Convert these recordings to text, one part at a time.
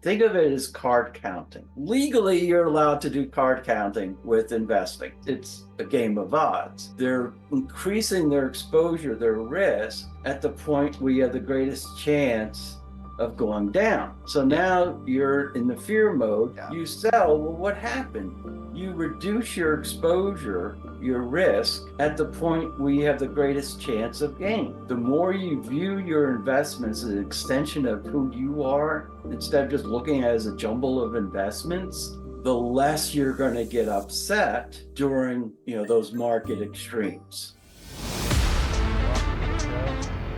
Think of it as card counting. Legally, you're allowed to do card counting with investing. It's a game of odds. They're increasing their exposure, their risk at the point where you have the greatest chance of going down. So Yeah. now you're in the fear mode. Yeah. You sell. Well, what happened? You reduce your exposure, your risk, at the point where you have the greatest chance of gain. The more you view your investments as an extension of who you are, instead of just looking at it as a jumble of investments, the less you're going to get upset during, those market extremes.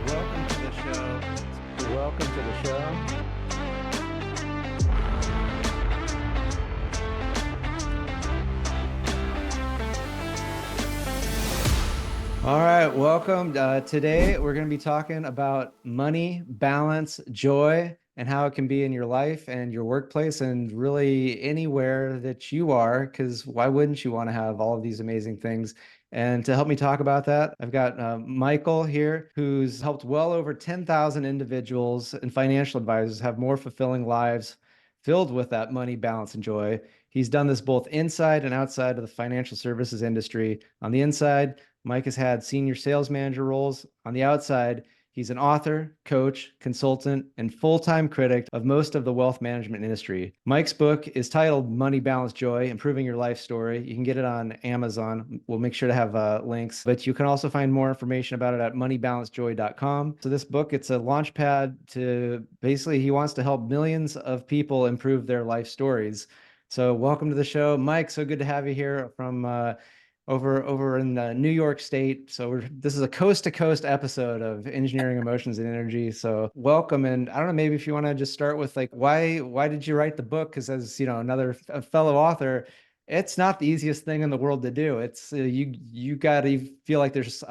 Welcome to the show. Welcome to the show. All right, welcome. Today, we're going to be talking about money, balance, joy, and how it can be in your life and your workplace and really anywhere that you are, because why wouldn't you want to have all of these amazing things? And to help me talk about that, I've got Michael here, who's helped well over 10,000 individuals and financial advisors have more fulfilling lives filled with that money, balance, and joy. He's done this both inside and outside of the financial services industry. On the inside, Mike has had senior sales manager roles. On the outside, he's an author, coach, consultant, and full-time critic of most of the wealth management industry. Mike's book is titled Money, Balance, Joy, Improving Your Life Story. You can get it on Amazon. We'll make sure to have links, but you can also find more information about it at moneybalancejoy.com. So this book, it's a launch pad to basically, he wants to help millions of people improve their life stories. So welcome to the show, Mike. So good to have you here from over in New York State. So this is a coast to coast episode of Engineering Emotions and Energy. So welcome. And I don't know, maybe if you want to just start with like, why did you write the book? Because as another fellow author, it's not the easiest thing in the world to do. It's you got to feel like there's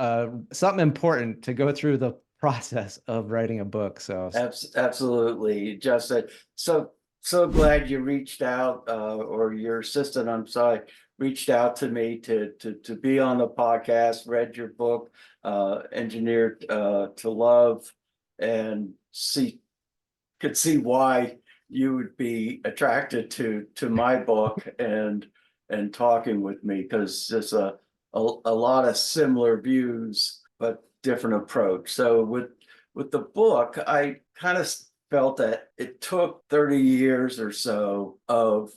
something important to go through the process of writing a book. So Absolutely, Justin. So glad you reached out, or your assistant, I'm sorry, reached out to me to be on the podcast, read your book, Engineered to Love, and could see why you would be attracted to my book and talking with me, because there's a lot of similar views but different approach. So with the book, I kind of felt that it took 30 years or so of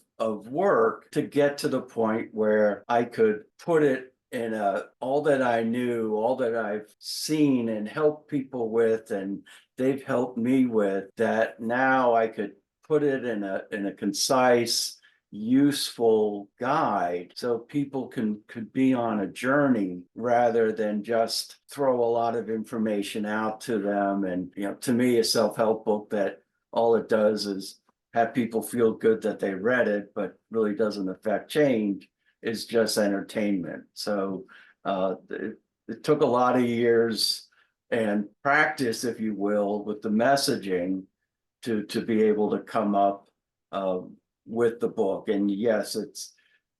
work to get to the point where I could put it in all that I knew, all that I've seen and helped people with, and they've helped me with, that now I could put it in a concise, useful guide so people could be on a journey rather than just throw a lot of information out to them. And to me, a self-help book that all it does is have people feel good that they read it, but really doesn't affect change, is just entertainment. So it took a lot of years and practice, if you will, with the messaging to be able to come up with the book. And yes,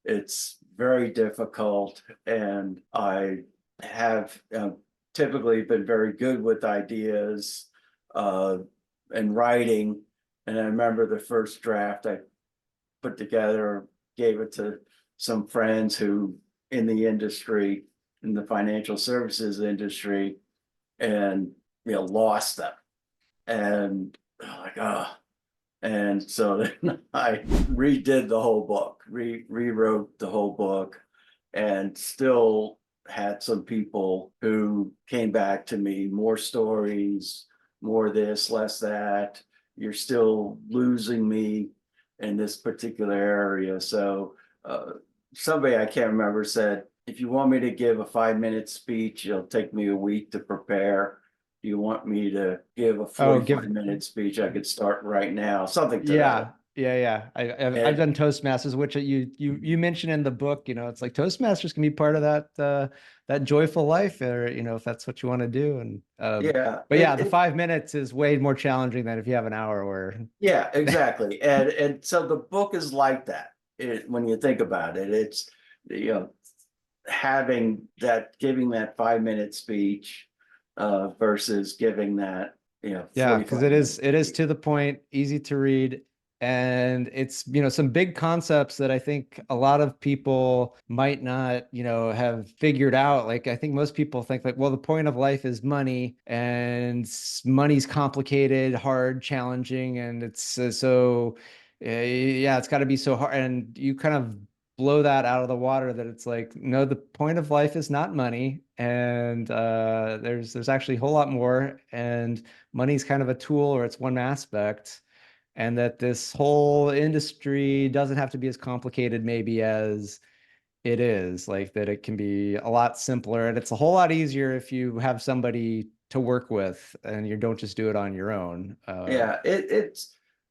it's very difficult, and I have typically been very good with ideas and writing. And I remember the first draft I put together, gave it to some friends who in the industry, in the financial services industry, and lost them. And like, and so then I redid the whole book, rewrote the whole book, and still had some people who came back to me, more stories, more this, less that. You're still losing me in this particular area. So somebody, I can't remember, said, if you want me to give a 5-minute speech, it'll take me a week to prepare. Do you want me to give a 45-minute speech? I could start right now, something to that. Yeah. I've done Toastmasters, which you mentioned in the book. It's like Toastmasters can be part of that joyful life, or if that's what you want to do. And yeah, but yeah, the 5 minutes is way more challenging than if you have an hour. Or yeah, exactly. And so the book is like that. When you think about it, it's having that, giving that 5-minute speech versus giving that yeah, because 45 it is to the point, easy to read, And it's, some big concepts that I think a lot of people might not, have figured out. Like, I think most people think like, well, the point of life is money, and money's complicated, hard, challenging, and it's yeah, it's got to be so hard. And you kind of blow that out of the water, that it's like, no, the point of life is not money, and there's actually a whole lot more, and money's kind of a tool, or it's one aspect, and that this whole industry doesn't have to be as complicated maybe as it is. Like, that it can be a lot simpler, and it's a whole lot easier if you have somebody to work with and you don't just do it on your own. Yeah, it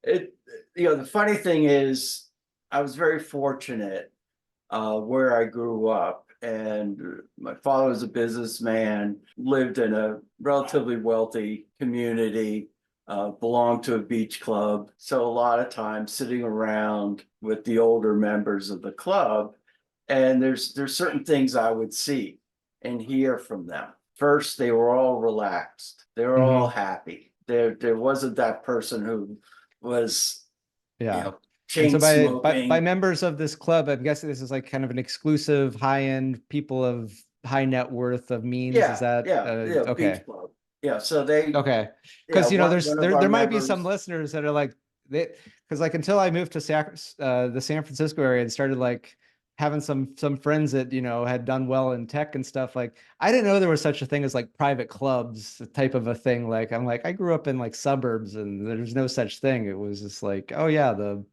the funny thing is, I was very fortunate where I grew up, and my father was a businessman, lived in a relatively wealthy community, belonged to a beach club. So a lot of times sitting around with the older members of the club, and there's certain things I would see and hear from them. First, they were all relaxed. They were all Mhm. happy. There wasn't that person who was, Yeah. And so chain by smoking. members of this club, I'm guessing this is like kind of an exclusive high-end people of high net worth of means. Is Yeah, that yeah, yeah, okay? beach club. Yeah, so they, Okay. yeah, Because one of our there might be some members, listeners that are like, they, because like until I moved to the San Francisco area and started like having some friends that, had done well in tech and stuff, like I didn't know there was such a thing as like private clubs type of a thing. Like, I'm like, I grew up in like suburbs and there's no such thing. It was just like, oh yeah, the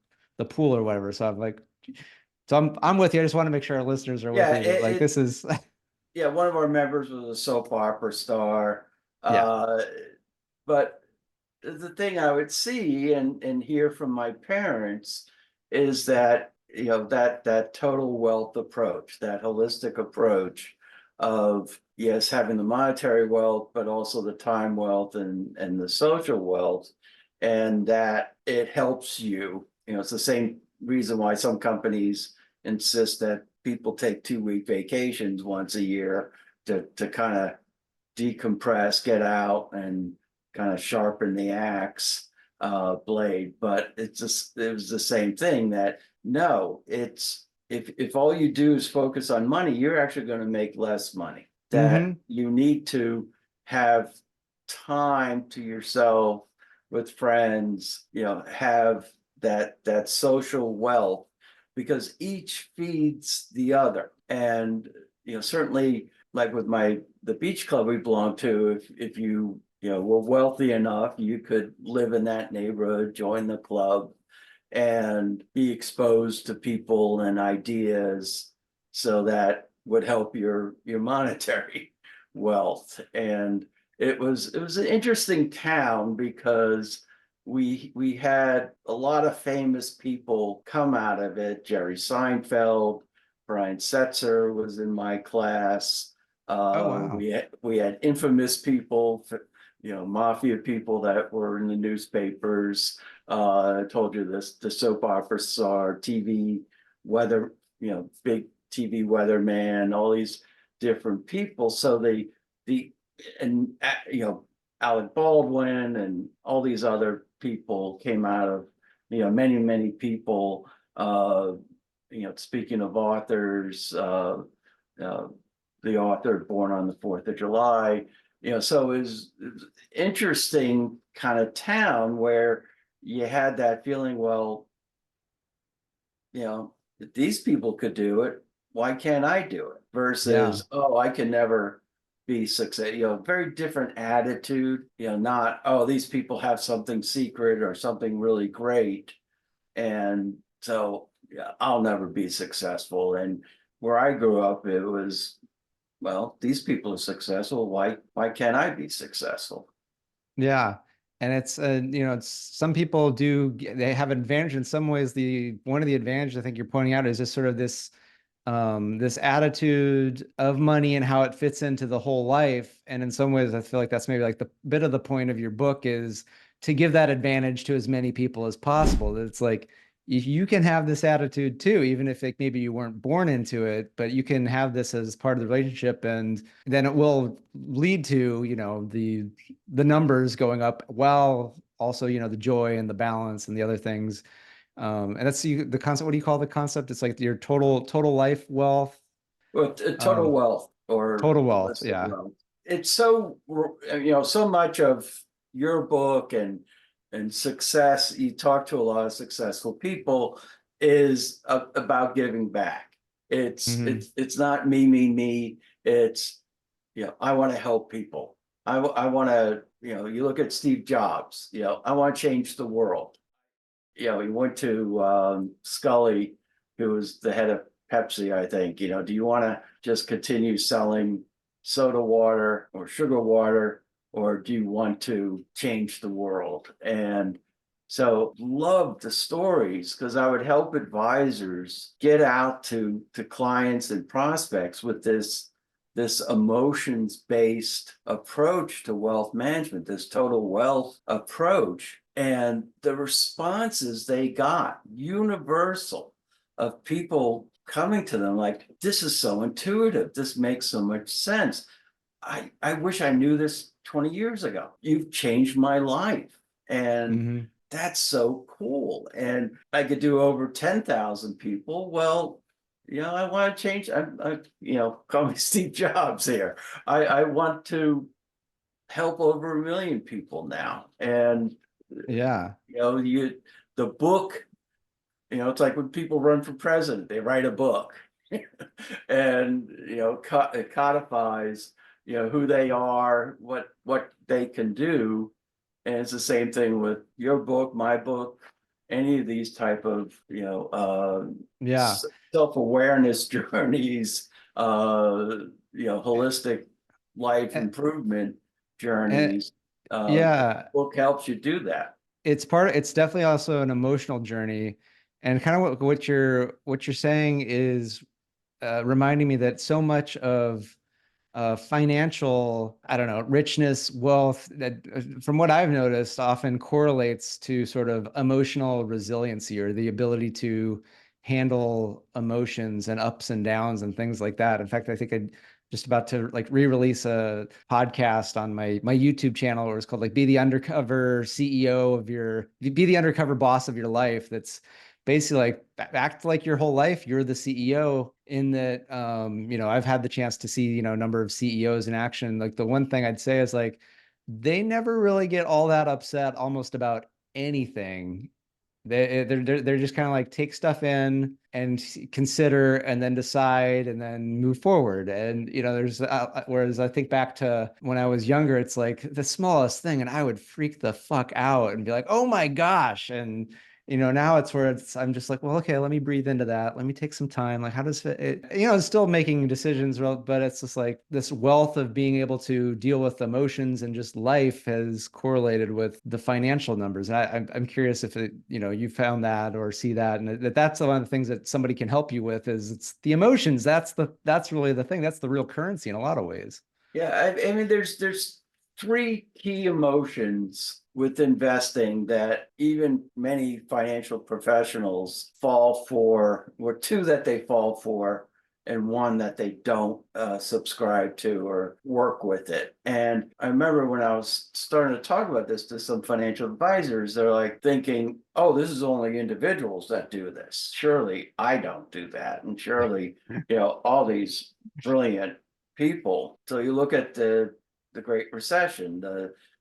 pool or whatever. So I'm like, so I'm with you. I just want to make sure our listeners are with yeah, me that like this is yeah, one of our members was a soap opera star. yeah. Uh, but the thing I would see and hear from my parents is that, that total wealth approach, that holistic approach of, yes, having the monetary wealth, but also the time wealth and the social wealth, and that it helps you. It's the same reason why some companies insist that people take 2-week vacations once a year to kind of decompress, get out, and kind of sharpen the axe blade. But it was the same thing, that no, it's if all you do is focus on money, you're actually going to make less money. That Mm-hmm. you need to have time to yourself with friends, have that social wealth, because each feeds the other. And certainly, like with the beach club we belong to, if you were wealthy enough, you could live in that neighborhood, join the club, and be exposed to people and ideas, so that would help your monetary wealth. And it was an interesting town, because we had a lot of famous people come out of it. Jerry Seinfeld, Brian Setzer was in my class. Oh wow. We had infamous people, mafia people that were in the newspapers. I told you this, the soap opera star, TV weather, big TV weatherman, all these different people. So the and Alec Baldwin and all these other people came out of, many people. Speaking of authors, uh, the author Born on the 4th of July. So it was interesting kind of town, where you had that feeling, well, if these people could do it, why can't I do it? Yeah. Versus, oh, I can never be success. Very different attitude. Not, oh, these people have something secret or something really great, and so, yeah, I'll never be successful. And where I grew up, it was, well, these people are successful. Why can't I be successful? Yeah. And it's it's some people do they have an advantage in some ways. The one of the advantages I think you're pointing out is just sort of this attitude of money and how it fits into the whole life. And in some ways, I feel like that's maybe like the bit of the point of your book is to give that advantage to as many people as possible. That it's like you can have this attitude too, even if like maybe you weren't born into it, but you can have this as part of the relationship, and then it will lead to, the numbers going up, while also, the joy and the balance and the other things And that's the concept. What do you call the concept? It's like your total life wealth, Well, total wealth or total wealth. holistic Yeah. wealth. It's so, so much of your book and success, you talk to a lot of successful people, is about giving back. Hmm. It's not me. It's, I want to help people. I want to, you look at Steve Jobs, I want to change the world. He went to Scully, who was the head of Pepsi, I think, do you want to just continue selling soda water or sugar water, or do you want to change the world? And so love the stories, because I would help advisors get out to clients and prospects with this emotions-based approach to wealth management, this total wealth approach. And the responses they got, universal, of people coming to them like, this is so intuitive. This makes so much sense. I wish I knew this 20 years ago. You've changed my life. And Hmm. that's so cool. And I could do over 10,000 people. Well, I want to change. Call me Steve Jobs here. I want to help over 1 million people now. And Yeah. the book, it's like when people run for president, they write a book and it codifies who they are, what they can do. And it's the same thing with your book, my book, any of these type of Yeah. self-awareness journeys, holistic life And, improvement and journeys. yeah, Book helps you do that. it's definitely also an emotional journey. And kind of what you're saying is reminding me that so much of financial, I don't know, richness, wealth, that from what I've noticed often correlates to sort of emotional resiliency, or the ability to handle emotions and ups and downs and things like that. In fact, I think I just about to like re-release a podcast on my YouTube channel where it's called like be the undercover CEO of be the undercover boss of your life. That's basically like act like your whole life you're the CEO, in that I've had the chance to see a number of CEOs in action. Like the one thing I'd say is like they never really get all that upset almost about anything. They're just kind of like take stuff in and consider and then decide and then move forward. And there's whereas I think back to when I was younger, it's like the smallest thing and I would freak the fuck out and be like, oh my gosh. And now it's where I'm just like, well, okay, let me breathe into that. Let me take some time. Like, how does it's still making decisions, but it's just like this wealth of being able to deal with emotions and just life has correlated with the financial numbers. And I'm curious if you found that or see that, and that's one of the things that somebody can help you with is it's the emotions. That's really the thing. That's the real currency in a lot of ways. Yeah, I mean, there's three key emotions with investing that even many financial professionals fall for, or two that they fall for, and one that they don't subscribe to or work with it. And I remember when I was starting to talk about this to some financial advisors, they're like thinking, oh, this is only individuals that do this. Surely I don't do that. And surely, all these brilliant people. So you look at the Great Recession,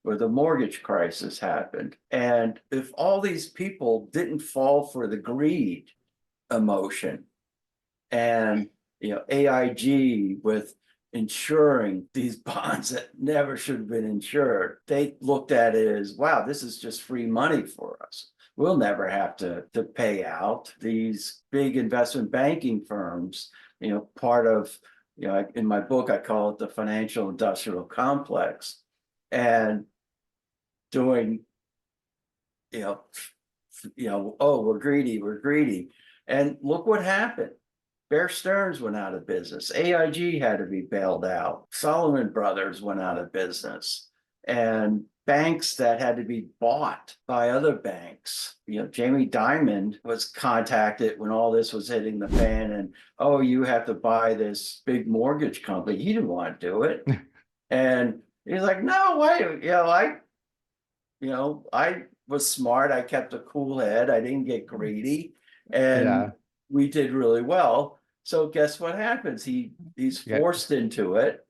where the mortgage crisis happened. And if all these people didn't fall for the greed emotion and AIG with insuring these bonds that never should have been insured, they looked at it as, wow, this is just free money for us. We'll never have to pay out. These big investment banking firms, part of, in my book, I call it the financial industrial complex, and doing, oh, we're greedy. And look what happened. Bear Stearns went out of business. AIG had to be bailed out. Solomon Brothers went out of business. And banks that had to be bought by other banks. Jamie Dimon was contacted when all this was hitting the fan and, oh, you have to buy this big mortgage company. He didn't want to do it. And he's like, no, why? I was smart. I kept a cool head. I didn't get greedy, and Yeah. we did really well. So guess what happens? He's Yeah. forced into it,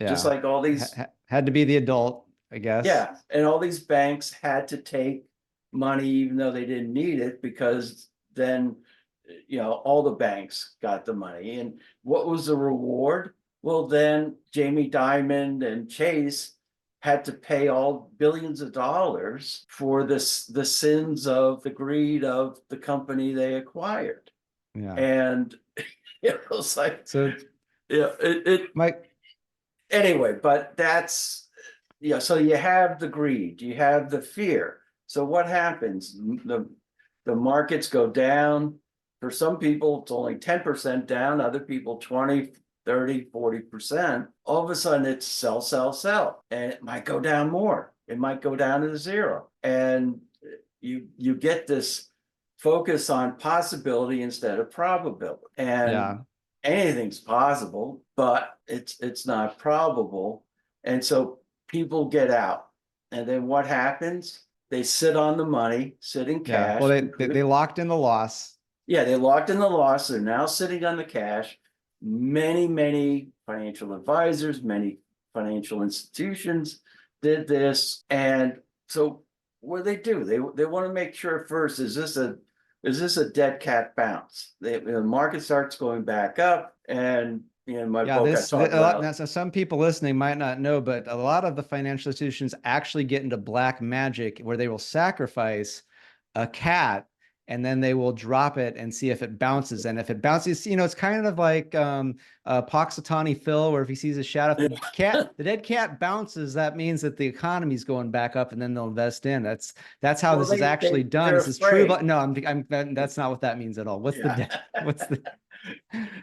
just Yeah. like all these, Had to be the adult, I guess. yeah, and all these banks had to take money even though they didn't need it, because then, all the banks got the money. And what was the reward? Well, then Jamie Dimon and Chase had to pay all billions of dollars for the sins of the greed of the company they acquired. Yeah. And it was like, So, it Mike, anyway, but that's, so you have the greed, you have the fear. So what happens? The markets go down. For some people, it's only 10% down, other people 20, 30, 40%. All of a sudden it's sell, sell, sell. And it might go down more. It might go down to zero. And you get this focus on possibility instead of probability. And yeah. anything's possible, but it's not probable. And so people get out. And then what happens? They sit on the money, sit in Yeah. cash. Well, they locked in the loss. Yeah, they locked in the loss. They're now sitting on the cash. Many financial advisors, many financial institutions did this. And so what do? They want to make sure first, is this a dead cat bounce? The market starts going back up, and in my Yeah, book I talk about, now, so some people listening might not know, but a lot of the financial institutions actually get into black magic where they will sacrifice a cat and then they will drop it and see if it bounces. And if it bounces, it's kind of like Poxitani Phil, where if he sees a shadow, if the dead cat bounces, that means that the economy's going back up, and then they'll invest in. That's how well, this is actually done. they're This is true, afraid. but no, that's not what that means at all. Yeah. What's the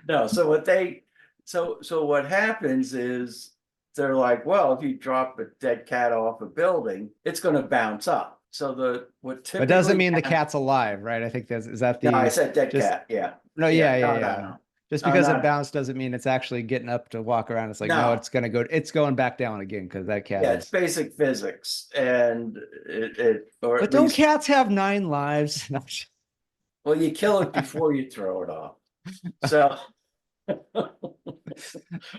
No, so what happens is they're like, well, if you drop a dead cat off a building, it's going to bounce up. So what But doesn't typically mean the happens? cat's alive, right? I think is that No, I the said dead just cat. Yeah, no, yeah, yeah. Just no, because it not bounced doesn't mean it's actually getting up to walk around. It's like, no, no. it's going back down again because that cat Yeah, it's is. basic physics, and or But at don't least, cats have 9 lives? No, well, you kill it before you throw it off. So,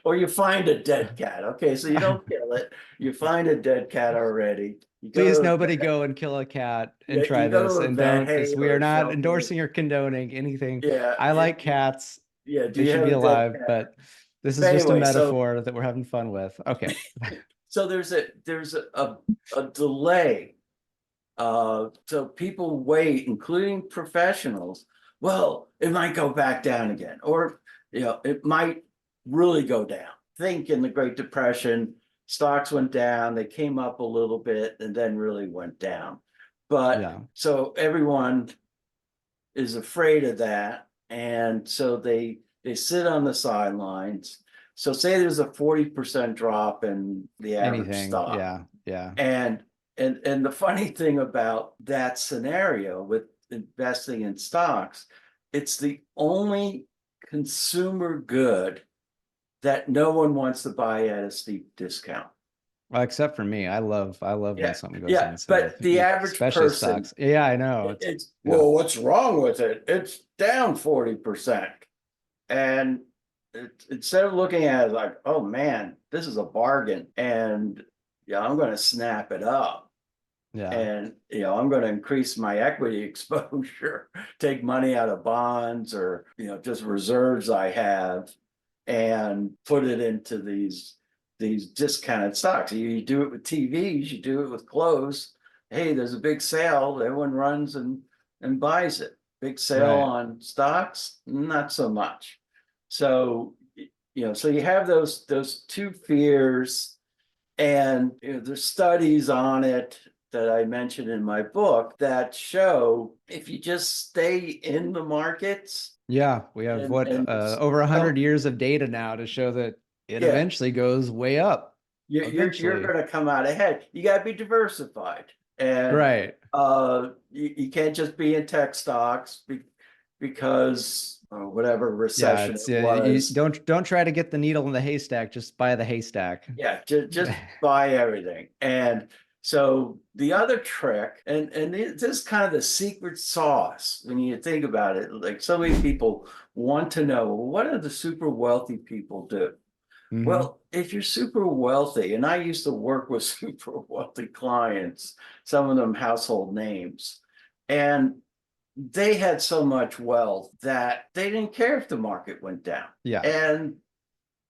or you find a dead cat. Okay, so you don't kill it. You find a dead cat already. You go Please, to nobody go and kill a cat and try you go this, to a and vet, don't. hey, This we or are a not shelter. endorsing or condoning anything. Yeah, I like cats. yeah. Do They you should have be a dead alive, cat? but this is But just a anyway, metaphor that we're having fun with. Okay. so there's a delay. So people wait, including professionals. Well, it might go back down again, or it might really go down. Think in the Great Depression, stocks went down, they came up a little bit, and then really went down. But Yeah. so everyone is afraid of that, and so they sit on the sidelines. So say there's a 40% drop in the average Anything. stock, Yeah. Yeah. and the funny thing about that scenario with investing in stocks, it's the only consumer good that no one wants to buy at a steep discount. Well, except for me, I love when Yeah, something goes yeah, on sale, but the average especially person, stocks. Yeah, I know. it's, Yeah, well, what's wrong with it? It's down 40%. And instead of looking at it like, oh man, this is a bargain, and yeah, I'm going to snap it up, yeah, and I'm going to increase my equity exposure, take money out of bonds, or just reserves I have, and put it into these discounted stocks. You do it with TVs, you do it with clothes. Hey, there's a big sale, everyone runs and buys it. Big sale right. on stocks, not so much. So so you have those two fears, and there's studies on it that I mentioned in my book that show if you just stay in the markets Yeah, we have and over don't, 100 years of data now to show that it yeah, eventually goes way up. you're Eventually, going to come out ahead. You got to be diversified, and right? you can't just be in tech stocks because whatever Yeah, recession it's it you was. don't try to get the needle in the haystack. Just buy the haystack. Yeah, just buy everything. And So the other trick, and this is kind of the secret sauce when you think about it, like so many people want to know, well, what do the super wealthy people do? Mhm. Well, if you're super wealthy, and I used to work with super wealthy clients, some of them household names, and they had so much wealth that they didn't care if the market went down. Yeah. And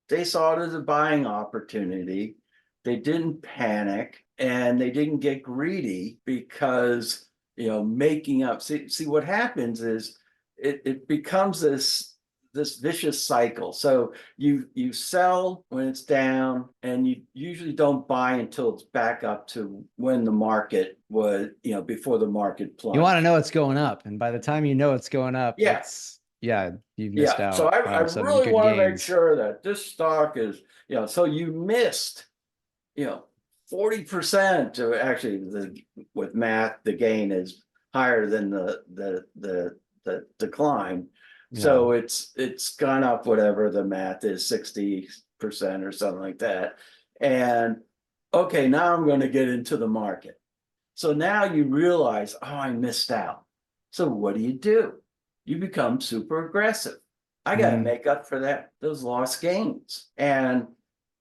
they saw it as a buying opportunity. They didn't panic and they didn't get greedy because, making up. See what happens is it becomes this vicious cycle. So you sell when it's down and you usually don't buy until it's back up to when the market was, before the market You want to plunged. know it's going up, and by the time you know it's going up, Yeah. you've missed Yeah, so out I on some really good want to make gains. sure that this stock is, so you missed, you know, 40% to actually with math, the gain is higher than the decline. Yeah. So it's gone up, whatever the math is, 60% or something like that. And okay, now I'm going to get into the market. So now you realize, oh, I missed out. So what do? You become super aggressive. I got to Mhm. make up for those lost gains. And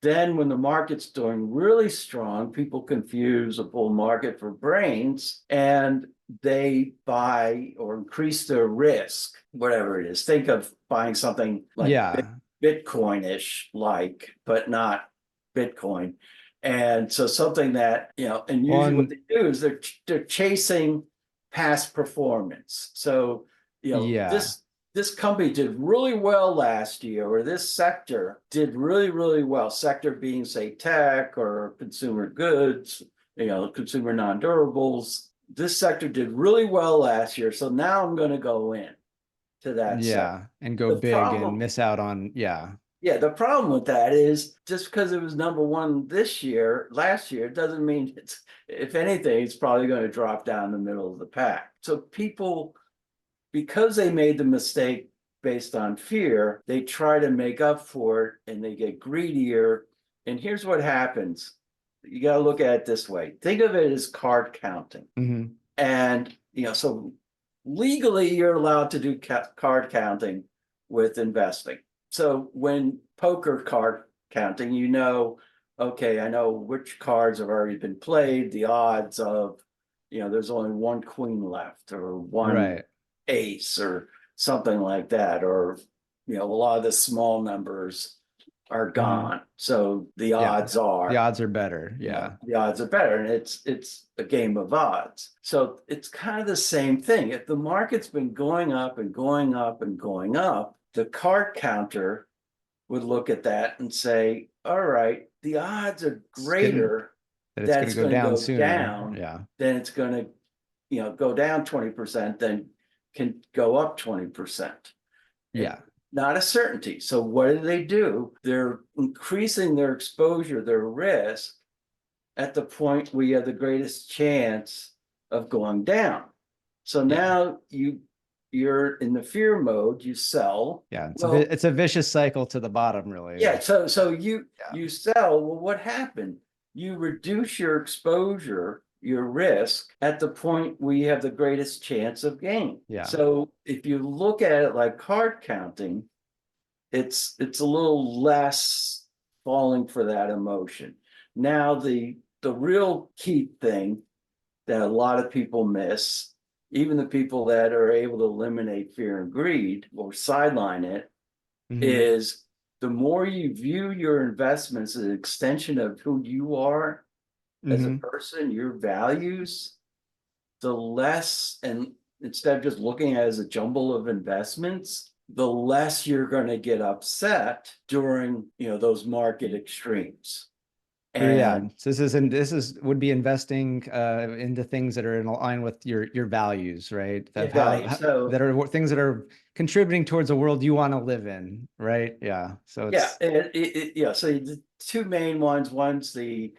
then when the market's doing really strong, people confuse a bull market for brains and they buy or increase their risk, whatever it is. Think of buying something like Yeah. Bitcoin-ish, but not Bitcoin. And so something that, and usually what On they do is they're chasing past performance. So, yeah. this company did really well last year, or this sector did really, really well. Sector being, say, tech or consumer goods, consumer non-durables. This sector did really well last year. So now I'm going to go in to that sector. Yeah. And go The big and problem miss out on, yeah. yeah, the problem with that is just because it was number one last year, it doesn't mean if anything, it's probably going to drop down the middle of the pack. So people, because they made the mistake based on fear, they try to make up for it and they get greedier. And here's what happens. You got to look at it this way. Think of it as card counting. Mhm. And, so legally you're allowed to do card counting with investing. So when poker card counting, okay, I know which cards have already been played, the odds of, there's only one queen left or one Right. ace or something like that. Or, a lot of the small numbers are Mhm. gone. So the Yeah. odds The are odds are better. Yeah. the odds are better, and it's a game of odds. So it's kind of the same thing. If the market's been going up and going up and going up, the card counter would look at that and say, all right, the odds are It's getting greater that it's that going to it's go going to down go sooner. down Yeah. than it's going to go down 20%, then can go up 20%. And Yeah. not a certainty. So what do? They're increasing their exposure, their risk at the point where you have the greatest chance of going down. So Yeah. now you're in the fear mode, you sell. Yeah. Well, It's a vicious cycle to the bottom, really. yeah, Like, so you yeah. you sell. Well, what happened? You reduce your exposure, your risk at the point where you have the greatest chance of gain. Yeah. So if you look at it like card counting, it's a little less falling for that emotion. Now the real key thing that a lot of people miss, even the people that are able to eliminate fear and greed or sideline it, Mhm. is the more you view your investments as an extension of who you are as a Mhm. person, your values, the less, and instead of just looking at it as a jumble of investments, the less you're going to get upset during, those market extremes. Yeah. And So this is would be investing into things that are in line with your values, right? your That value. So that are things that are contributing towards a world you want to live in, right? Yeah. So yeah, it's yeah. So the two main ones. One's the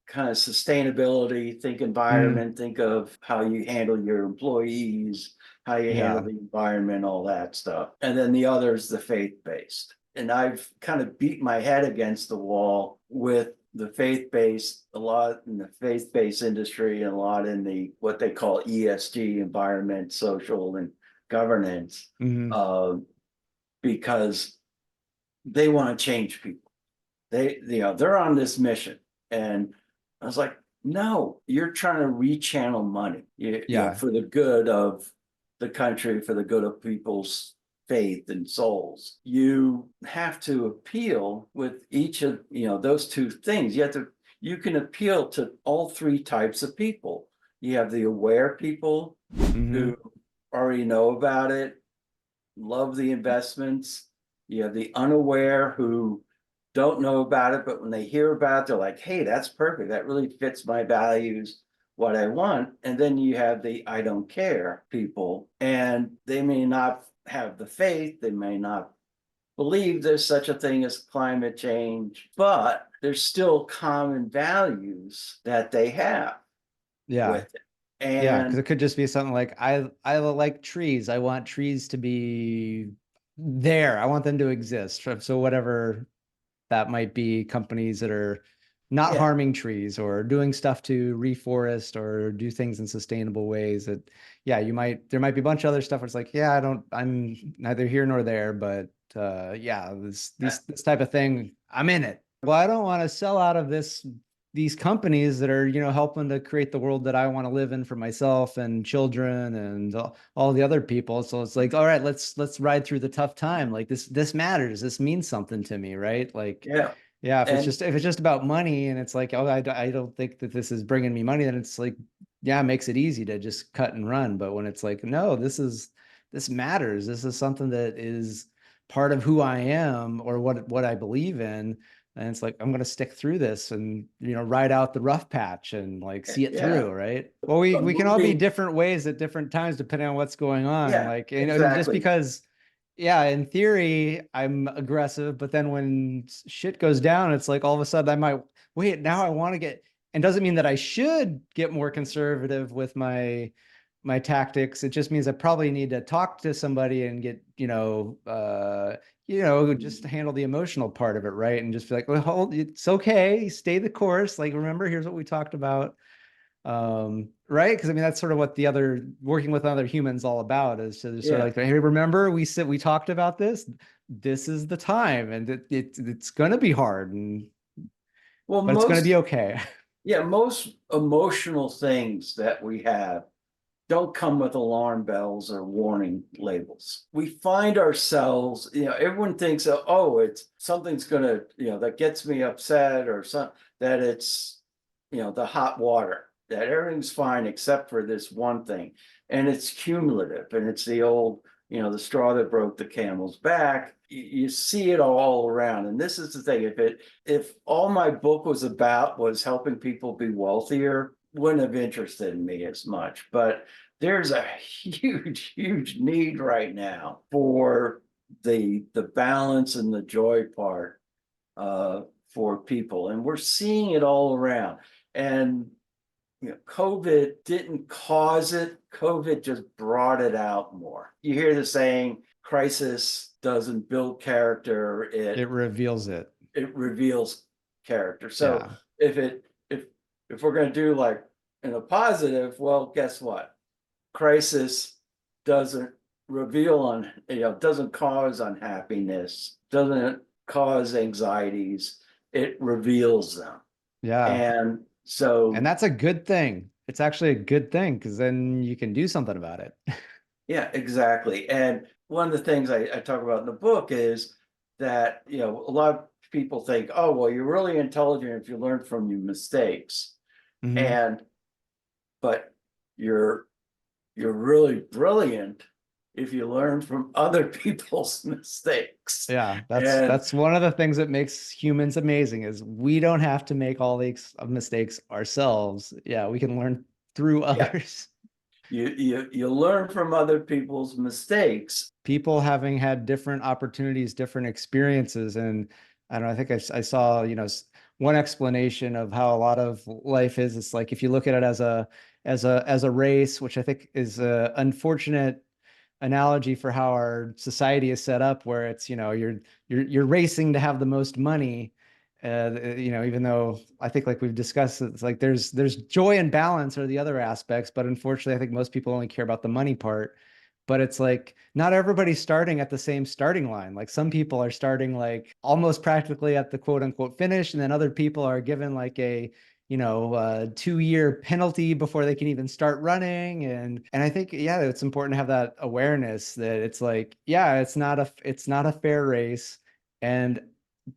kind of sustainability, think mm, environment, think of how you handle your employees, how you handle yeah. the environment, all that stuff. And then the other is the faith-based. And I've kind of beat my head against the wall with the faith-based, a lot in the faith-based industry and a lot in the what they call ESG, environment, social, and governance, Hmm. because they want to change people. They're on this mission. And I was like, no, you're trying to rechannel money, Yeah. for the good of the country, for the good of people's faith and souls. You have to appeal with each of, those two things. You can appeal to all three types of people. You have the aware people Hmm. who already know about it, love the investments. You have the unaware who don't know about it, but when they hear about it, they're like, hey, that's perfect. That really fits my values, what I want. And then you have the I don't care people, and they may not have the faith, they may not believe there's such a thing as climate change, but there's still common values that they have Yeah. with it. Yeah, because And it could just be something like I like trees. I want trees to be there. I want them to exist. So whatever that might be, companies that are not yeah, harming trees or doing stuff to reforest or do things in sustainable ways. That yeah, there might be a bunch of other stuff where it's like, yeah, I'm neither here nor there, but yeah, this type of thing, I'm in it. Well, I don't want to sell out of these companies that are, helping to create the world that I want to live in for myself and children and all the other people. So it's like, all right, let's ride through the tough time. Like this matters. This means something to me, right? Like, yeah. yeah, And if it's just about money and it's like, oh, I don't think that this is bringing me money, then it's like, yeah, it makes it easy to just cut and run. But when it's like, no, this matters. This is something that is part of who I am or what I believe in. And it's like, I'm going to stick through this and, ride out the rough patch and like see it yeah, through. Right. Well, a we can all be movie, different ways at different times, depending on what's going on. yeah, Like, just exactly. because, yeah, in theory, I'm aggressive, but then when shit goes down, it's like all of a sudden I might wait, now I want to get, and doesn't mean that I should get more conservative with my tactics. It just means I probably need to talk to somebody and get, just handle the emotional part of it, right? And just be like, well, it's okay, stay the course. Like, remember, here's what we talked about. Right, because I mean that's sort of what the other working with other humans all about, is to sort of Yeah. like, hey, remember we talked about this is the time, and it's going to be hard, and Well, but it's going to be okay. most emotional things that we have don't come with alarm bells or warning labels. We find ourselves, everyone thinks, oh, it's something's gonna, that gets me upset, or that it's, the hot water, that everything's fine except for this one thing. And it's cumulative, and it's the old, the straw that broke the camel's back. You see it all around. And this is the thing, if all my book was about was helping people be wealthier, wouldn't have interested me as much. But there's a huge need right now for the balance and the joy part, for people, and we're seeing it all around. And COVID didn't cause it, COVID just brought it out more. You hear the saying, crisis doesn't build character, It reveals it. it reveals character. So Yeah. if it if we're going to do like in a positive, well, guess what? Crisis doesn't reveal on, doesn't cause unhappiness, doesn't cause anxieties, it reveals them. Yeah. And And so, that's a good thing. It's actually a good thing because then you can do something about it. yeah, exactly. And one of the things I talk about in the book is that, a lot of people think, oh, well, you're really intelligent if you learn from your mistakes. Hmm. And but you're really brilliant if you learn from other people's mistakes. Yeah, And that's one of the things that makes humans amazing is we don't have to make all these mistakes ourselves. Yeah, we can learn through yeah, others. you learn from other people's mistakes. People having had different opportunities, different experiences, and I don't know, I think I saw, one explanation of how a lot of life is. It's like if you look at it as a race, which I think is a unfortunate analogy for how our society is set up, where it's, you're racing to have the most money, Even though I think like we've discussed, it's like there's joy and balance are the other aspects, but unfortunately, I think most people only care about the money part. But it's like not everybody's starting at the same starting line. Like some people are starting like almost practically at the quote unquote finish, and then other people are given like a 2-year penalty before they can even start running. And I think, yeah, it's important to have that awareness that it's like, yeah, it's not a fair race. And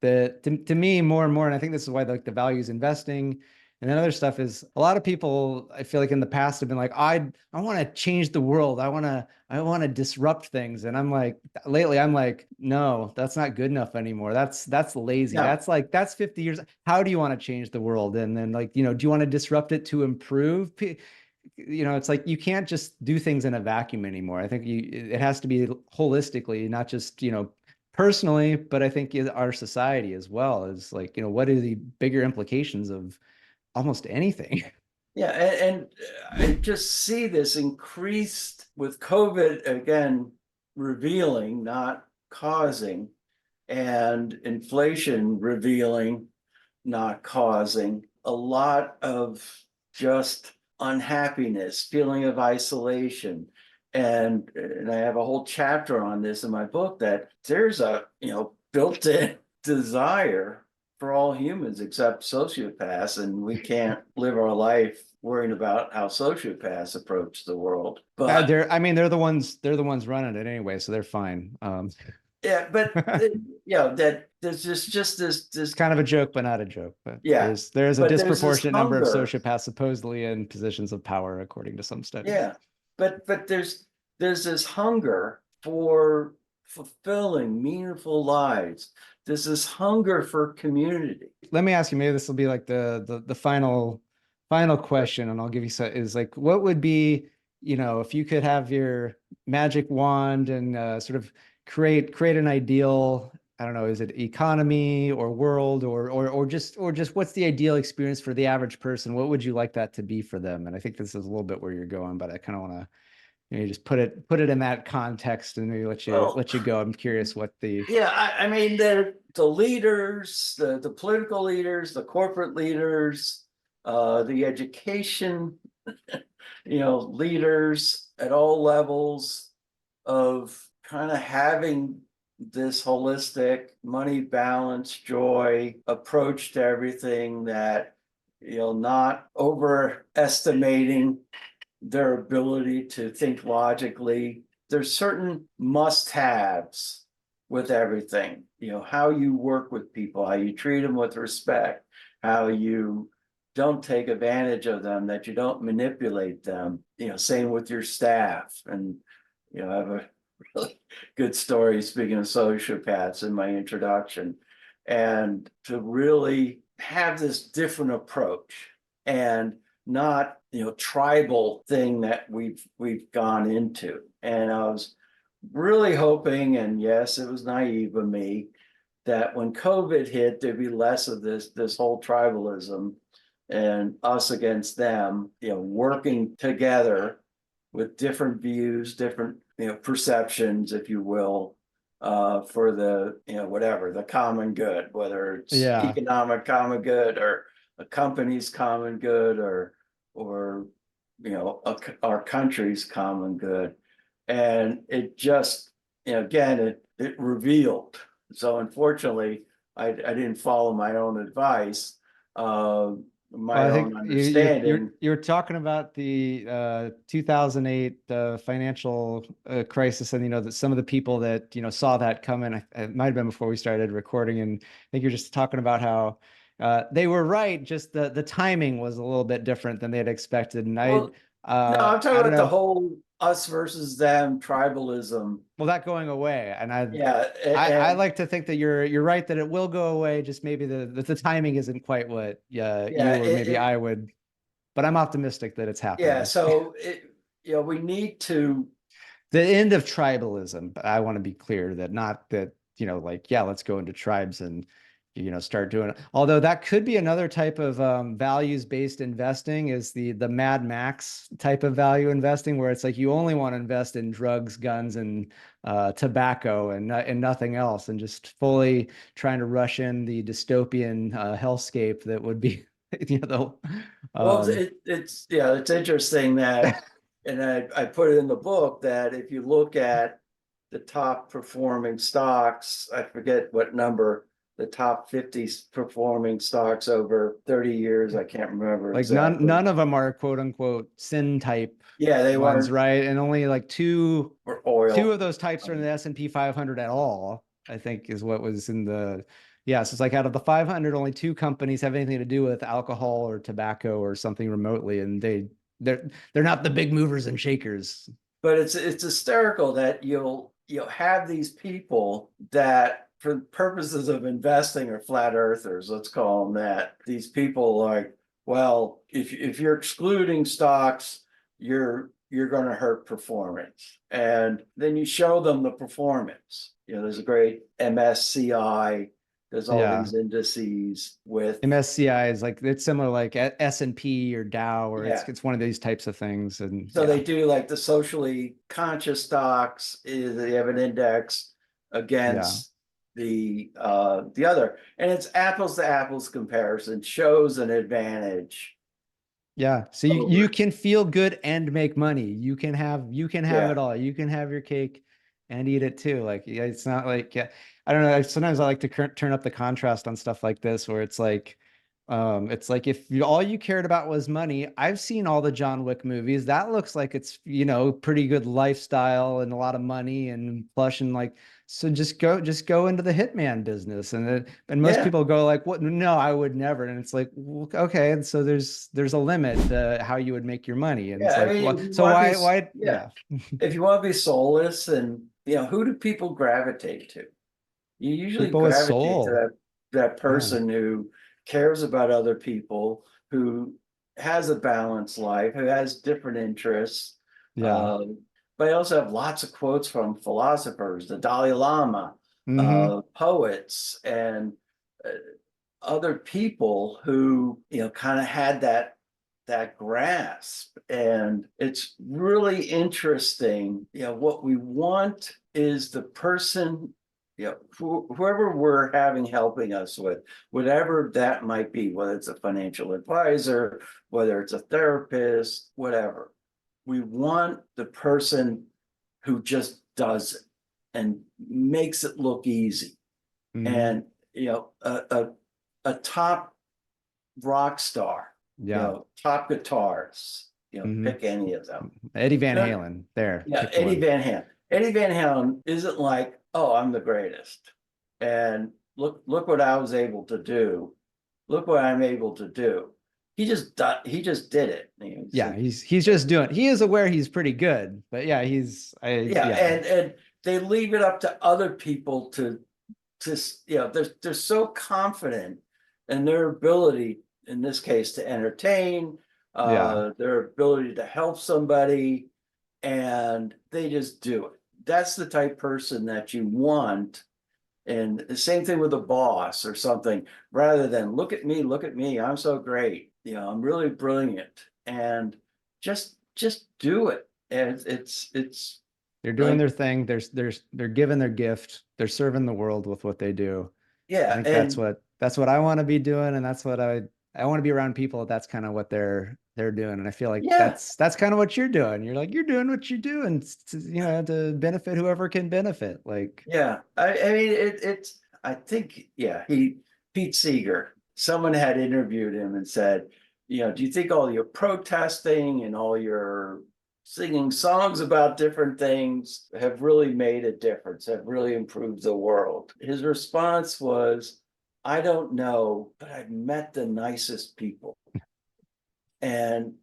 to me more and more, and I think this is why the values investing and then other stuff is a lot of people I feel like in the past have been like, I want to change the world. I want to disrupt things. And I'm like, lately I'm like, no, that's not good enough anymore. That's lazy. No, That's 50 years. How do you want to change the world? And then like, do you want to disrupt it to improve? It's like you can't just do things in a vacuum anymore. I think it has to be holistically, not just, personally, but I think in our society as well is like, what are the bigger implications of almost anything? yeah, and I just see this increased with COVID again, revealing, not causing, and inflation revealing, not causing a lot of just unhappiness, feeling of isolation. And I have a whole chapter on this in my book that there's a built-in desire for all humans except sociopaths, and we can't live our life worrying about how sociopaths approach the world. But I mean, they're the ones running it anyway, so they're fine. yeah, but that there's just It's this kind of a joke, but not a joke. But yeah, there's a but there's this disproportionate number of hunger. sociopaths supposedly in positions of power, according to some studies. Yeah, but there's this hunger for fulfilling meaningful lives. There's this hunger for community. Let me ask you, maybe this will be like the final question, and I'll give you some, is like, what would be, if you could have your magic wand and sort of create an ideal, I don't know, is it economy or world or just what's the ideal experience for the average person? What would you like that to be for them? And I think this is a little bit where you're going, but I kind of want to just put it in that context and maybe let you Well, let you go. I'm curious what the yeah, I mean the leaders, the political leaders, the corporate leaders, the education, leaders at all levels of kind of having this holistic money balance joy approach to everything, that not overestimating their ability to think logically. There's certain must-haves with everything, how you work with people, how you treat them with respect, how you don't take advantage of them, that you don't manipulate them, same with your staff. And I have a really good story, speaking of sociopaths, in my introduction, and to really have this different approach and not tribal thing that we've gone into. And I was really hoping, and yes, it was naive of me, that when COVID hit, there'd be less of this whole tribalism and us against them, working together with different views, different perceptions, if you will, for the whatever the common good, whether it's yeah. economic common good or a company's common good, or our country's common good. And it just again it revealed. So unfortunately, I didn't follow my own advice, Well, my I own think understanding. you're talking about the 2008 financial crisis, and that some of the people that saw that coming. It might have been before we started recording, and I think you're just talking about how they were right. Just the timing was a little bit different than they had expected, and Well, no, I'm talking I don't about the know. whole us versus them tribalism. Well, that going away, and I Yeah, I and like to think that you're right that it will go away. Just maybe the timing isn't quite what yeah, you or maybe I would, but I'm optimistic that it's yeah. happening. So we need to. The end of tribalism. But I want to be clear that not that, like, yeah, let's go into tribes and, start doing it. Although that could be another type of values-based investing, is the Mad Max type of value investing, where it's like you only want to invest in drugs, guns, and tobacco, and nothing else, and just fully trying to rush in the dystopian hellscape that would be, Well, um, it's interesting that, and I put it in the book, that if you look at the top performing stocks, I forget what number, the top 50 performing stocks over 30 years, I can't remember like none exactly. none of them are quote unquote sin type Yeah, they ones, weren't right? And only like for two oil. of those types are in the S&P 500 at all, I think is what was in the, yeah. So it's like out of the 500, only two companies have anything to do with alcohol or tobacco or something remotely. And they're not the big movers and shakers. But it's hysterical that you'll have these people that, for purposes of investing, are flat earthers, let's call them that. These people like, well, if you're excluding stocks, you're going to hurt performance. And then you show them the performance. There's a great MSCI, there's all Yeah. these indices with, MSCI is like, it's similar like S&P or Dow, or yeah. it's one of these types of things. And So yeah, they do like the socially conscious stocks, they have an index yeah. against the other, and it's apples to apples comparison, shows an advantage Yeah. So you over. can feel good and make money. You can have Yeah, it all. You can have your cake and eat it too. Like, yeah, it's not like, yeah, I don't know. Sometimes I like to turn up the contrast on stuff like this, where it's like if all you cared about was money. I've seen all the John Wick movies. That looks like it's, pretty good lifestyle and a lot of money and plush, and like, so just go into the hitman business. And most yeah, people go like, what? No, I would never. And it's like, well, okay. And so there's a limit to how you would make your money. And yeah. it's I like, mean, well, if you so want to be, why? yeah, Yeah. if you want to be soulless, and who do people gravitate to? You usually People with gravitate to soul. that Yeah. person who cares about other people, who has a balanced life, who has different interests. Yeah. Um, but I also have lots of quotes from philosophers, the Dalai Lama, Hmm. poets, and uh, other people who kind of had that grasp. And it's really interesting. What we want is the person, whoever we're having helping us with, whatever that might be, whether it's a financial advisor, whether it's a therapist, whatever. We want the person who just does it and makes it look easy. Hmm. And a top rock star, Yeah. top guitars, Hmm. pick any of them. Eddie Van No, Halen. There, yeah, picked Eddie one. Van Halen. Eddie Van Halen isn't like, oh, I'm the greatest. And look what I was able to do. Look what I'm able to do. He just did it. Yeah, he's just doing. He is aware he's pretty good, but yeah, Yeah, yeah, and they leave it up to other people to they're so confident in their ability, in this case, to entertain, yeah. their ability to help somebody, and they just do it. That's the type person that you want. And the same thing with a boss or something, rather than look at me, I'm so great, I'm really brilliant, and just do it. And it's They're doing like, their thing. They're giving their gift. They're serving the world with what they do. I yeah, think and that's what I want to be doing, and that's what I want to be around people. That's kind of what they're doing, and I feel like yeah, that's kind of what you're doing. You're doing what you do, and to benefit whoever can benefit. Like, yeah. I mean, it's, I think, yeah, Pete Seeger, someone had interviewed him and said, do you think all your protesting and all your singing songs about different things have really made a difference, have really improved the world? His response was, I don't know, but I've met the nicest people. And,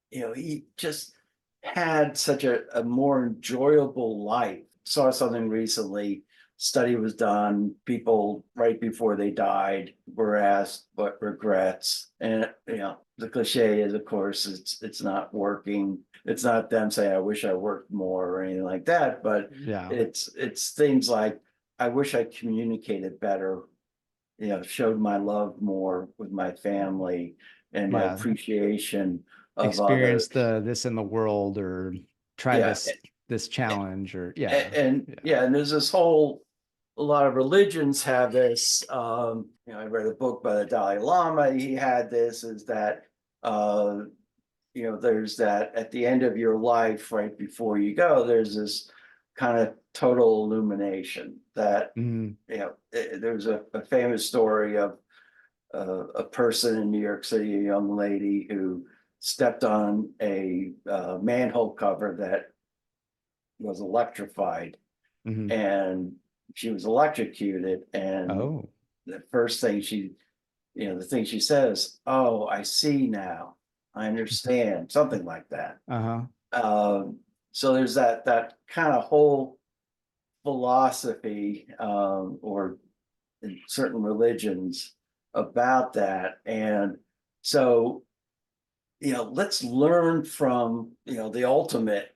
he just had such a more enjoyable life. Saw something recently, study was done, people right before they died were asked what regrets. And the cliche is, of course, it's not working. It's not them saying, I wish I worked more or anything like that, but yeah, it's things like, I wish I communicated better showed my love more with my family and my Yeah. appreciation of Experience others. this in the world, or try Yeah. this challenge, or yeah. And Yeah. yeah, and there's this whole, a lot of religions have this. I read a book by the Dalai Lama. He had this, is that uh, there's that at the end of your life, right before you go, there's this kind of total illumination that, Mhm. there's a famous story of a person in New York City, a young lady who stepped on a manhole cover that was electrified, Mhm. and she was electrocuted. And Oh. the first thing the thing she says, "Oh, I see now. I understand," something like that. Uh-huh. So there's that kind of whole philosophy, or in certain religions about that. And so, let's learn from, the ultimate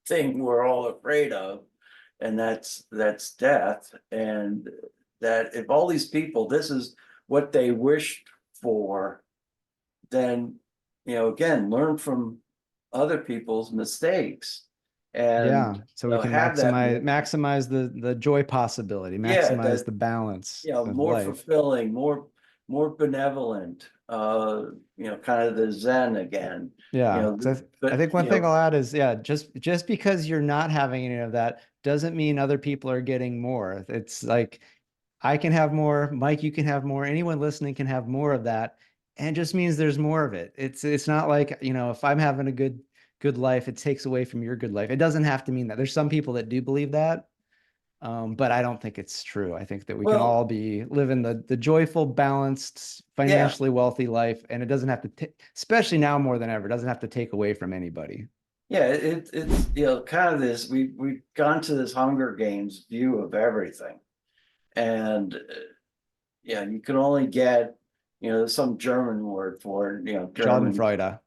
thing we're all afraid of, and that's death. And that if all these people, this is what they wished for, then, again, learn from other people's mistakes, and Yeah. So we can have that more, maximize the joy possibility, yeah, maximize that, the balance of more life. fulfilling, more benevolent, kind of the Zen again, Yeah. 'Cause I but think one thing I'll add is, yeah, just because you're not having any of that doesn't mean other people are getting more. It's like I can have more, Mike, you can have more, anyone listening can have more of that. And it just means there's more of it. It's not like, if I'm having a good life, it takes away from your good life. It doesn't have to mean that. There's some people that do believe that. But I don't think it's true. I think that we can well, all be living the joyful, balanced, yeah, financially wealthy life, and it doesn't have to, especially now more than ever, doesn't have to take away from anybody. yeah, it's kind of this, we've gone to this Hunger Games view of everything. And yeah, you can only get, some German word for it, German, Schadenfreude,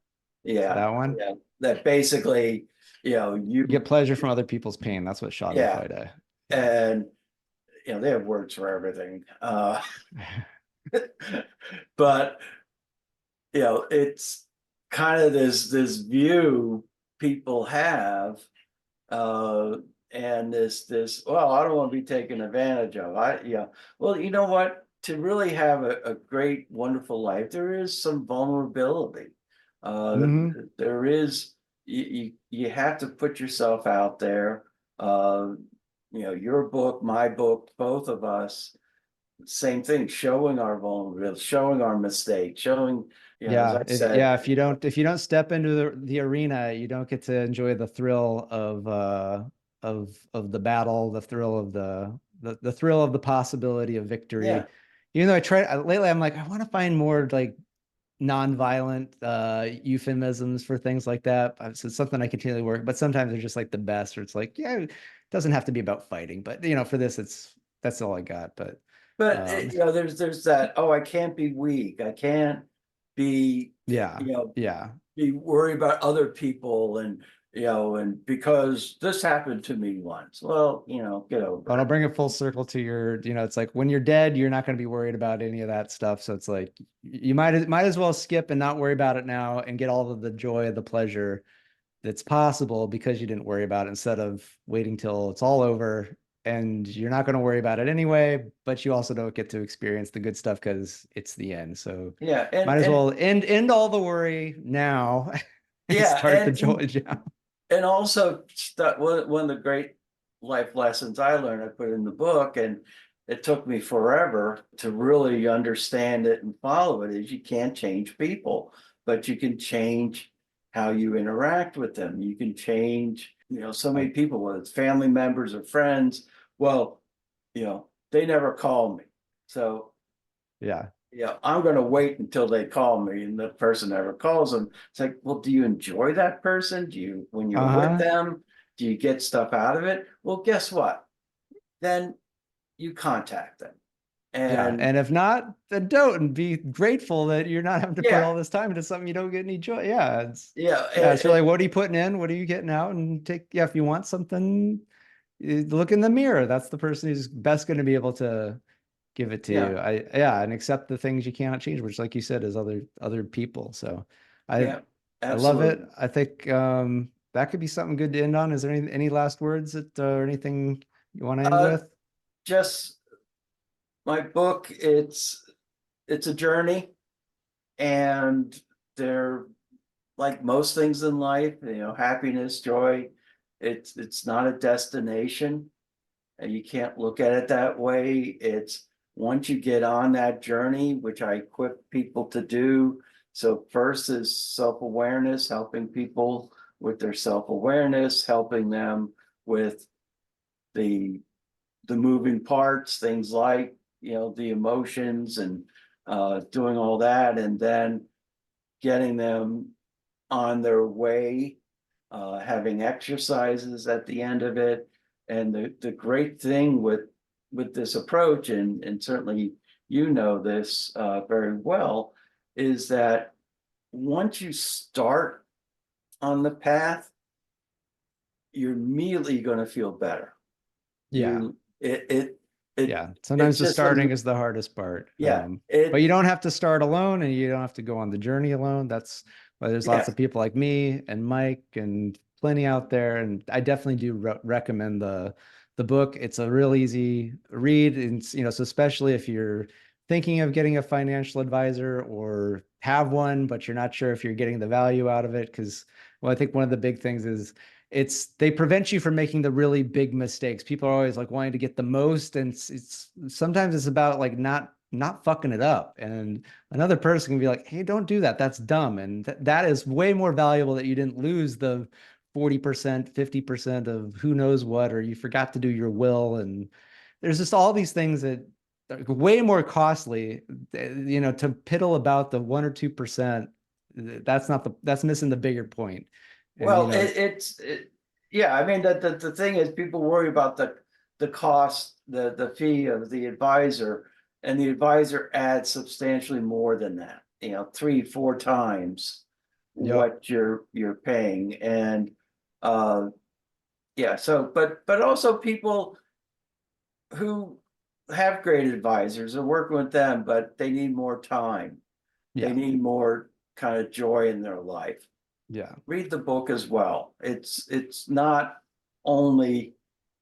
yeah, that one. yeah, that basically, You get pleasure from other people's pain. That's what yeah, Schadenfreude. Yeah. and they have words for everything. But it's kind of this view people have, uh and this, well, I don't want to be taken advantage of. Well, you know what, to really have a great, wonderful life, there is some vulnerability. uh Hmm. there is, you have to put yourself out there. uh your book, my book, both of us, same thing, showing our vulnerability, showing our mistakes, showing, as Yeah. I said, If you don't step into the arena, you don't get to enjoy the thrill of the battle, the thrill of the thrill of the possibility of yeah, victory. Even though lately, I'm like, I want to find more like non-violent euphemisms for things like that. It's something I continually work, but sometimes they're just like the best, or it's like, yeah, it doesn't have to be about fighting, but for this, that's all I got. But but um, there's that, oh, I can't be weak, I can't be, yeah, yeah. be worried about other people, and and because this happened to me once, well, get But over I'll it. bring it full circle to it's like when you're dead, you're not going to be worried about any of that stuff. So it's like you might as well skip and not worry about it now and get all of the joy, the pleasure that's possible because you didn't worry about it, instead of waiting till it's all over and you're not going to worry about it anyway, but you also don't get to experience the good stuff because it's the end. So Yeah, might as well end all the worry now and yeah, start the joy now. and also, one of the great life lessons I learned, I put in the book, and it took me forever to really understand it and follow it, is you can't change people, but you can change how you interact with them. You can change, so many Like, people, whether it's family members or friends. Well, they never call me. So yeah. I'm going to wait until they call me, and the person never calls them. It's like, well, do you enjoy that person? When you're with Uh-huh. them, do you get stuff out of it? Well, guess what? Then you contact them. Yeah. And And if not, then don't, and be grateful that you're not having to put yeah, all this time into something you don't get any joy. Yeah. yeah, It's really, what are you putting in? What are you getting out? And yeah, if you want something, look in the mirror. That's the person who's best going to be able to give it to Yeah. you. And accept the things you cannot change, which, like you said, is other people. So Yeah, I love it. absolutely. I think that could be something good to end on. Is there any last words that or anything you want to end Uh, with? just my book, it's a journey, and they're like most things in life, happiness, joy, it's not a destination, and you can't look at it that way. It's once you get on that journey, which I equip people to do. So first is self-awareness, helping people with their self-awareness, helping them with the the moving parts, things like, the emotions, and doing all that, and then getting them on their way, having exercises at the end of it. And the great thing with this approach, and certainly this very well, is that once you start on the path, you're immediately going to feel better. Yeah. You it Yeah. it's Sometimes the just starting is the hardest part. yeah, But you don't have to start alone and you don't have to go on the journey alone. That's why there's lots yeah. of people like me and Mike and plenty out there. And I definitely do recommend the book. It's a real easy read. And, so especially if you're thinking of getting a financial advisor or have one, but you're not sure if you're getting the value out of it. Because, well, I think one of the big things is they prevent you from making the really big mistakes. People are always like wanting to get the most, and it's sometimes it's about like not fucking it up. And another person can be like, hey, don't do that, that's dumb. And that is way more valuable, that you didn't lose the 40%, 50% of who knows what, or you forgot to do your will. And there's just all these things that are way more costly, to piddle about the 1 or 2%. That's missing the bigger point. And Well, yeah. I mean, the thing is, people worry about the cost, the fee of the advisor, and the advisor adds substantially more than that. 3, 4 times yep. what you're paying, and uh, yeah. So, but also people who have great advisors are working with them, but they need more time. They Yeah. need more kind of joy in their life. Yeah. Read the book as well. It's not only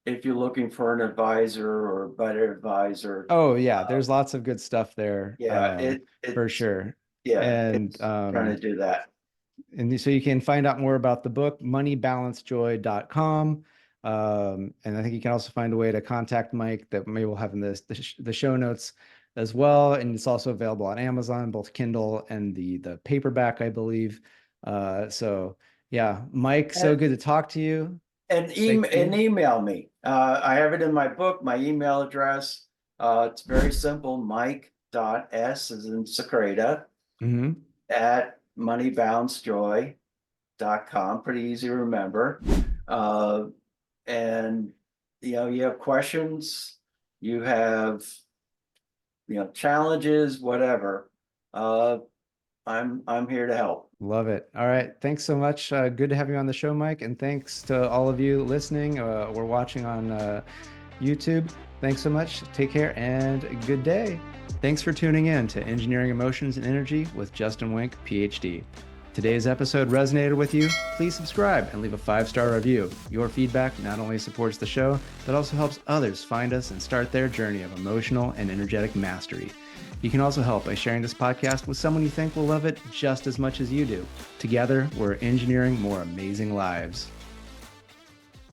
if you're looking for an advisor or a better advisor. Oh yeah, there's lots of good stuff there, Yeah, for sure. yeah, And it's trying to do that. so you can find out more about the book, moneybalancejoy.com. And I think you can also find a way to contact Mike that maybe we'll have in the show notes as well. And it's also available on Amazon, both Kindle and the paperback, I believe. So yeah, Mike, so And good to talk to you. and, Thank you. email me. I have it in my book, my email address. It's very simple, Mike.S as in Sakraida Mm-hmm. at moneybalancejoy.com. Pretty easy to remember. And you have questions, you have challenges, whatever. I'm here to help. Love it. All right. Thanks so much. Good to have you on the show, Mike. And thanks to all of you listening or watching on YouTube. Thanks so much. Take care and good day. Thanks for tuning in to Engineering Emotions and Energy with Justin Wink, Ph.D. Today's episode resonated with you? Please subscribe and leave a 5-star review. Your feedback not only supports the show, but also helps others find us and start their journey of emotional and energetic mastery. You can also help by sharing this podcast with someone you think will love it just as much as you do. Together, we're engineering more amazing lives.